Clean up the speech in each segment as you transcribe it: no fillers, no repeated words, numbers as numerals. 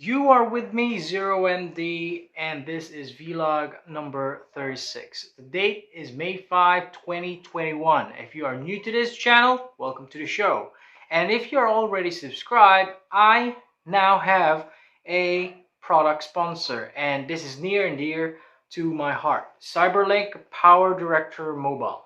You are with me, 0MD, and this is vlog number 36. The date is May 5, 2021. If you are new to this channel, welcome to the show. And if you're already subscribed, I now have a product sponsor, and this is near and dear to my heart. Cyberlink Power Director Mobile.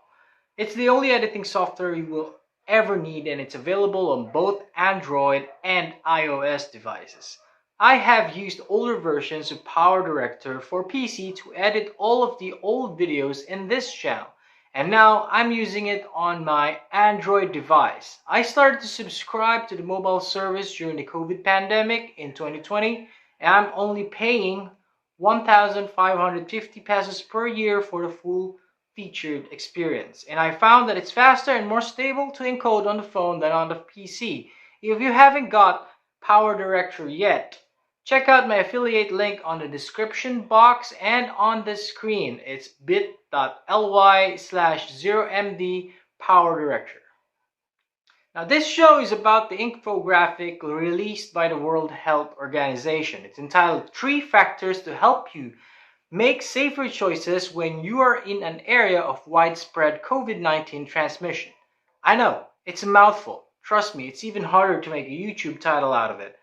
It's the only editing software you will ever need, and it's available on both Android and iOS devices. I have used older versions of Power Director for PC to edit all of the old videos in this channel, and now I'm using it on my Android device. I started to subscribe to the mobile service during the COVID pandemic in 2020, and I'm only paying 1,550 pesos per year for the full featured experience, and I found that it's faster and more stable to encode on the phone than on the PC. If you haven't got Power Director yet, check out my affiliate link on the description box and on the screen. It's bit.ly/0md Power Director. Now, this show is about the infographic released by the World Health Organization. It's entitled 3 Factors to Help You Make Safer Choices When You Are in an Area of Widespread COVID-19 Transmission. I know, it's a mouthful. Trust me, it's even harder to make a YouTube title out of it.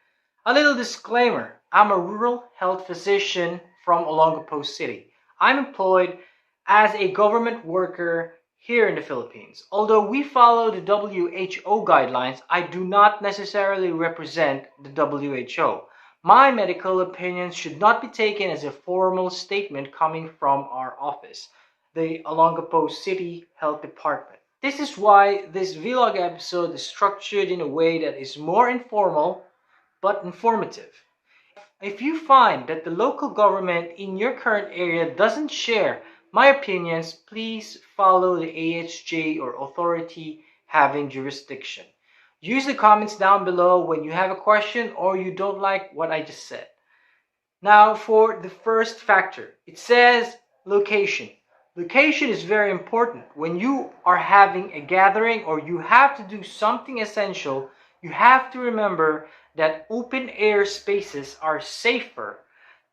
A little disclaimer, I'm a rural health physician from Olongapo City. I'm employed as a government worker here in the Philippines. Although we follow the WHO guidelines, I do not necessarily represent the WHO. My medical opinions should not be taken as a formal statement coming from our office, the Olongapo City Health Department. This is why this vlog episode is structured in a way that is more informal but informative. If you find that the local government in your current area doesn't share my opinions, please follow the AHJ or authority having jurisdiction. Use the comments down below when you have a question or you don't like what I just said. Now for the first factor, it says location. Location is very important. When you are having a gathering or you have to do something essential, you have to remember that open air spaces are safer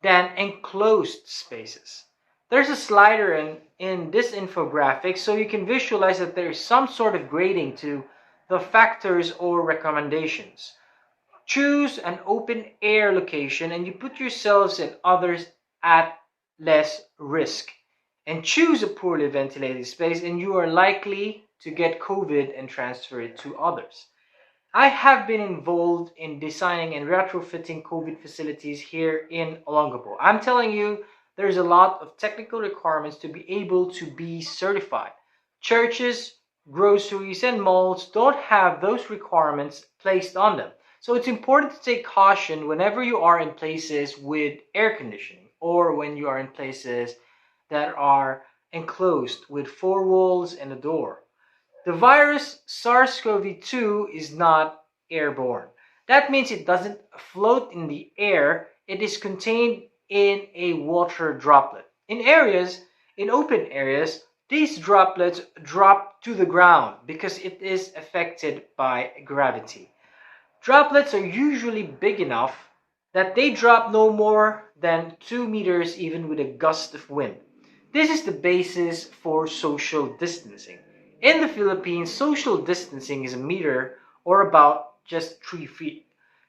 than enclosed spaces. There's a slider in this infographic so you can visualize that there is some sort of grading to the factors or recommendations. Choose an open air location and you put yourselves and others at less risk. And choose a poorly ventilated space and you are likely to get COVID and transfer it to others. I have been involved in designing and retrofitting COVID facilities here in Olongapo. I'm telling you, there's a lot of technical requirements to be able to be certified. Churches, groceries, and malls don't have those requirements placed on them. So it's important to take caution whenever you are in places with air conditioning or when you are in places that are enclosed with 4 walls and a door. The virus SARS-CoV-2 is not airborne. That means it doesn't float in the air. It is contained in a water droplet. In open areas, these droplets drop to the ground because it is affected by gravity. Droplets are usually big enough that they drop no more than 2 meters even with a gust of wind. This is the basis for social distancing. In the Philippines, social distancing is a meter or about just 3 feet.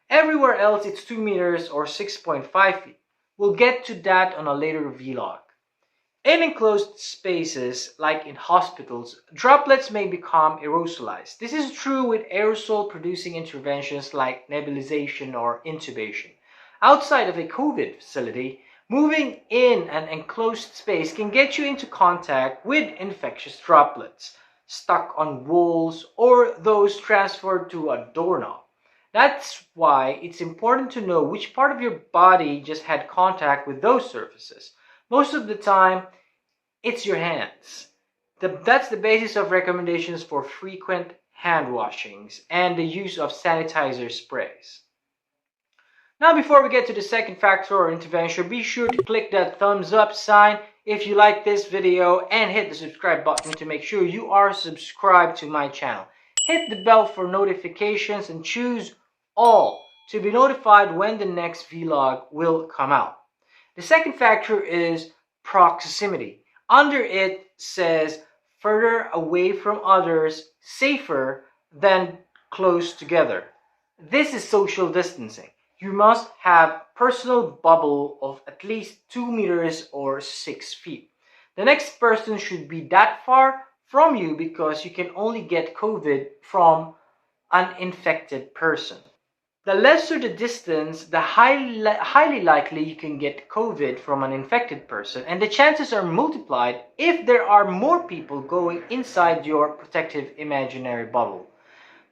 Everywhere else, it's 2 meters or 6.5 feet. We'll get to that on a later vlog. In enclosed spaces, like in hospitals, droplets may become aerosolized. This is true with aerosol-producing interventions like nebulization or intubation. Outside of a COVID facility, moving in an enclosed space can get you into contact with infectious droplets stuck on walls or those transferred to a doorknob. That's why it's important to know which part of your body just had contact with those surfaces. Most of the time, it's your hands. That's the basis of recommendations for frequent hand washings and the use of sanitizer sprays. Now, before we get to the second factor or intervention, be sure to click that thumbs up sign if you like this video and hit the subscribe button to make sure you are subscribed to my channel. Hit the bell for notifications and choose all to be notified when the next vlog will come out. The second factor is proximity. Under it says further away from others, safer than close together. This is social distancing. You must have personal bubble of at least 2 meters or 6 feet. The next person should be that far from you because you can only get COVID from an infected person. The lesser the distance, the highly likely you can get COVID from an infected person, and the chances are multiplied if there are more people going inside your protective imaginary bubble.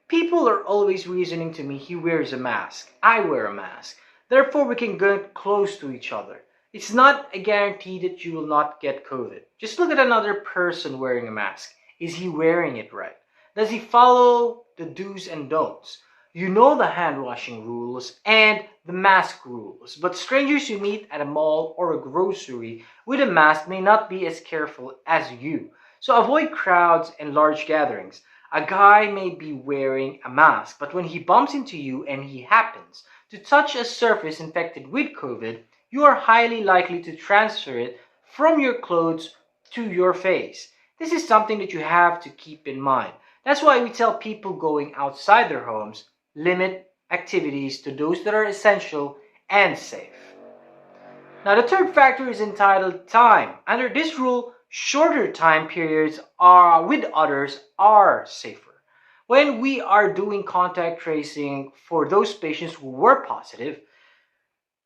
People are always reasoning to me, he wears a mask, I wear a mask, therefore we can get close to each other. It's not a guarantee that you will not get COVID. Just look at another person wearing a mask. Is he wearing it right? Does he follow the do's and don'ts? You know the hand washing rules and the mask rules, but strangers you meet at a mall or a grocery with a mask may not be as careful as you. So avoid crowds and large gatherings. A guy may be wearing a mask, but when he bumps into you and he happens to touch a surface infected with COVID, you are highly likely to transfer it from your clothes to your face. This is something that you have to keep in mind. That's why we tell people going outside their homes, limit activities to those that are essential and safe. Now the third factor is entitled time. Under this rule, shorter time periods are with others are safer. When we are doing contact tracing for those patients who were positive,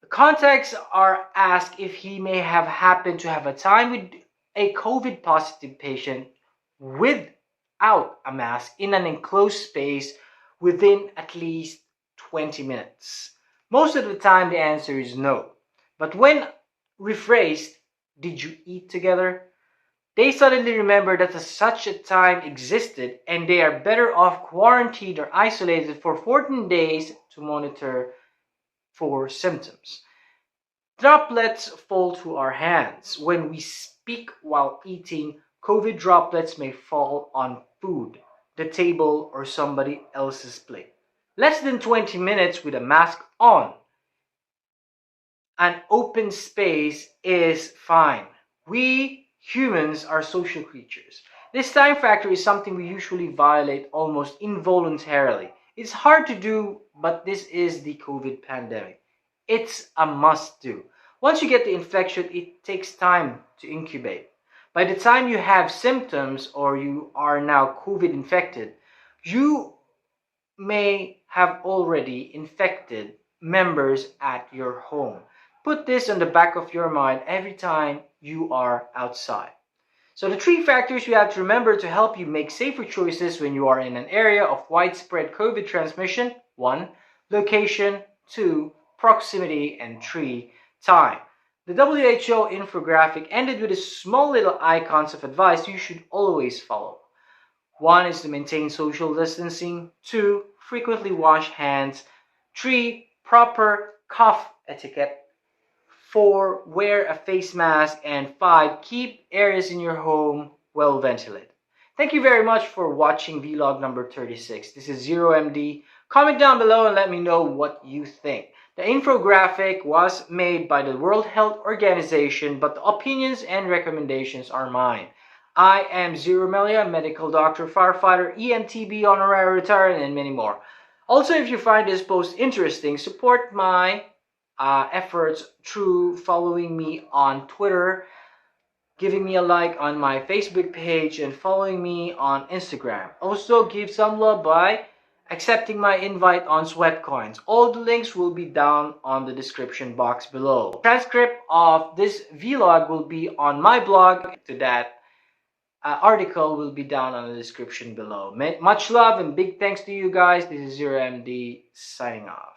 the contacts are asked if he may have happened to have a time with a COVID positive patient without a mask in an enclosed space within at least 20 minutes. Most of the time the answer is no. But when rephrased, did you eat together? They suddenly remember that such a time existed and they are better off quarantined or isolated for 14 days to monitor for symptoms. Droplets fall to our hands. When we speak while eating, COVID droplets may fall on food, the table, or somebody else's plate. Less than 20 minutes with a mask on, an open space is fine. We humans are social creatures. This time factor is something we usually violate almost involuntarily. It's hard to do, but this is the COVID pandemic. It's a must do. Once you get the infection, it takes time to incubate. By the time you have symptoms or you are now COVID infected, you may have already infected members at your home. Put this on the back of your mind every time you are outside. So the three factors you have to remember to help you make safer choices when you are in an area of widespread COVID transmission: 1. Location, 2. Proximity, and 3. Time. The WHO infographic ended with a small little icons of advice you should always follow. 1 is to maintain social distancing, 2. Frequently wash hands, 3. Proper cough etiquette, 4. Wear a face mask, and 5. Keep areas in your home well ventilated. Thank you very much for watching vlog number 36. This is 0MD. Comment down below and let me know what you think. The infographic was made by the World Health Organization, but the opinions and recommendations are mine. I am Zero Melia, medical doctor, firefighter, EMTB, honorary retired, and many more. Also, if you find this post interesting, support my efforts through following me on Twitter, giving me a like on my Facebook page, and following me on Instagram. Also, give some love by accepting my invite on Sweatcoins. All the links will be down on the description box below. Transcript of this vlog will be on my blog. To that article will be down on the description below. Much love and big thanks to you guys. This is 0MD signing off.